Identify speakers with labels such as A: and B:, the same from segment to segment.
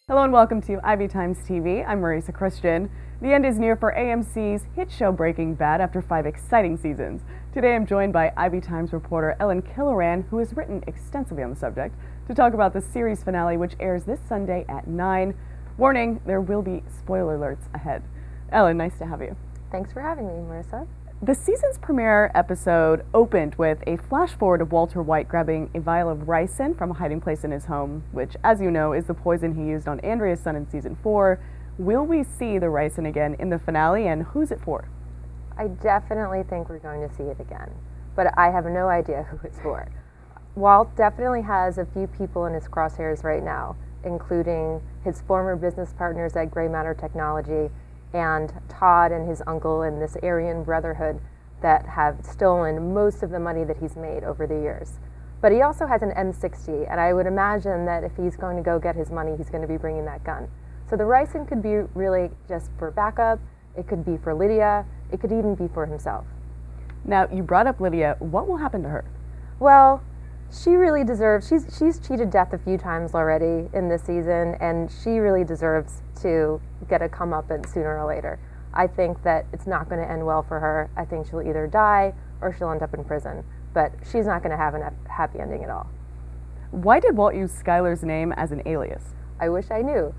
A: Hello and welcome to Ivy Times TV. I'm Marisa Christian. The end is near for AMC's hit show Breaking Bad after 5 exciting seasons. Today I'm joined by Ivy Times reporter Ellen Killoran, who has written extensively on the subject, to talk about the series finale, which airs this Sunday at 9. Warning, there will be spoiler alerts ahead. Ellen, nice to have you.
B: Thanks for having me, Marissa.
A: The season's premiere episode opened with a flash forward of Walter White grabbing a vial of ricin from a hiding place in his home, which, as you know, is the poison he used on Andrea's son in season 4. Will we see the ricin again in the finale, and who's it for?
B: I definitely think we're going to see it again, but I have no idea who it's for. Walt definitely has a few people in his crosshairs right now, including his former business partners at Gray Matter Technology and Todd and his uncle and this Aryan Brotherhood that have stolen most of the money that he's made over the years. But he also has an M60, and I would imagine that if he's going to go get his money, he's going to be bringing that gun. So the ricin could be really just for backup, it could be for Lydia, it could even be for himself.
A: Now, you brought up Lydia. What will happen to her?
B: Well, she really deserves, she's cheated death a few times already in this season, and she really deserves to get a comeuppance sooner or later. I think that it's not going to end well for her. I think she'll either die or she'll end up in prison, but she's not going to have a happy ending at all.
A: Why did Walt use Skylar's name as an alias?
B: I wish I knew.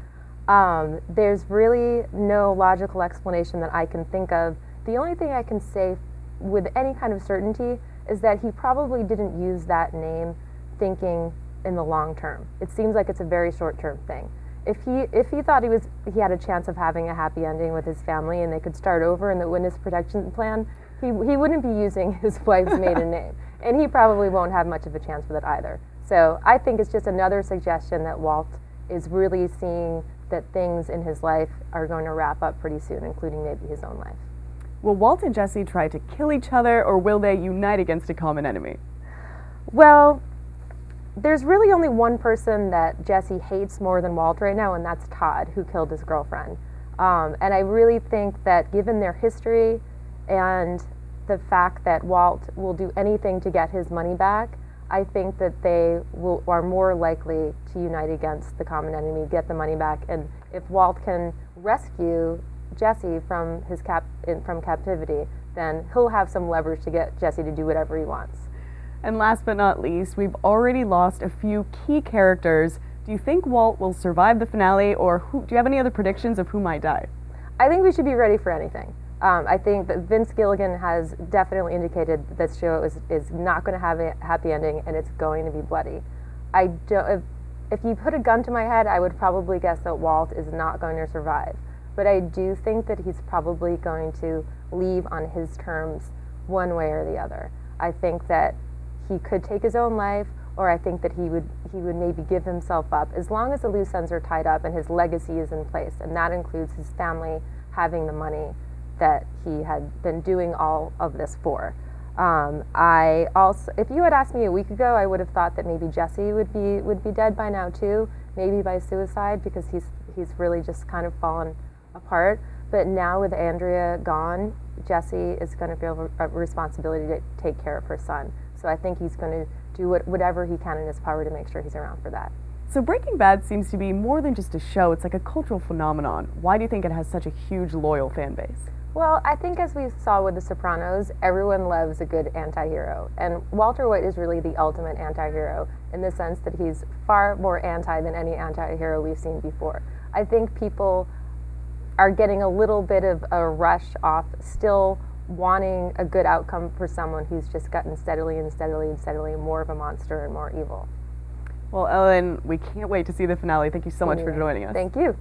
B: There's really no logical explanation that I can think of. The only thing I can say with any kind of certainty is that he probably didn't use that name thinking in the long term. It seems like it's a very short-term thing. If he thought he had a chance of having a happy ending with his family and they could start over in the witness protection plan, he wouldn't be using his wife's maiden name, and he probably won't have much of a chance with it either. So I think it's just another suggestion that Walt is really seeing that things in his life are going to wrap up pretty soon, including maybe his own life.
A: Will Walt and Jesse try to kill each other, or will they unite against a common enemy?
B: Well, there's really only one person that Jesse hates more than Walt right now, and that's Todd, who killed his girlfriend. And I really think that given their history and the fact that Walt will do anything to get his money back, I think that they are more likely to unite against the common enemy, get the money back, and if Walt can rescue Jesse from from captivity, then he'll have some leverage to get Jesse to do whatever he wants.
A: And last but not least, we've already lost a few key characters. Do you think Walt will survive the finale, or do you have any other predictions of who might die?
B: I think we should be ready for anything. I think that Vince Gilligan has definitely indicated that this show is not going to have a happy ending, and it's going to be bloody. If you put a gun to my head, I would probably guess that Walt is not going to survive. But I do think that he's probably going to leave on his terms one way or the other. I think that he could take his own life, or I think that he would maybe give himself up, as long as the loose ends are tied up and his legacy is in place, and that includes his family having the money that he had been doing all of this for. If you had asked me a week ago, I would have thought that maybe Jesse would be dead by now too, maybe by suicide, because he's really just kind of fallen apart. But now with Andrea gone, Jesse is going to feel a responsibility to take care of her son. So I think he's going to do whatever he can in his power to make sure he's around for that.
A: So Breaking Bad seems to be more than just a show, it's like a cultural phenomenon. Why do you think it has such a huge loyal fan base?
B: Well, I think as we saw with The Sopranos, everyone loves a good anti-hero. And Walter White is really the ultimate anti-hero in the sense that he's far more anti than any anti-hero we've seen before. I think people are getting a little bit of a rush off still wanting a good outcome for someone who's just gotten steadily and steadily and steadily more of a monster and more evil.
A: Well, Ellen, we can't wait to see the finale. Thank you so much for joining us.
B: Thank you.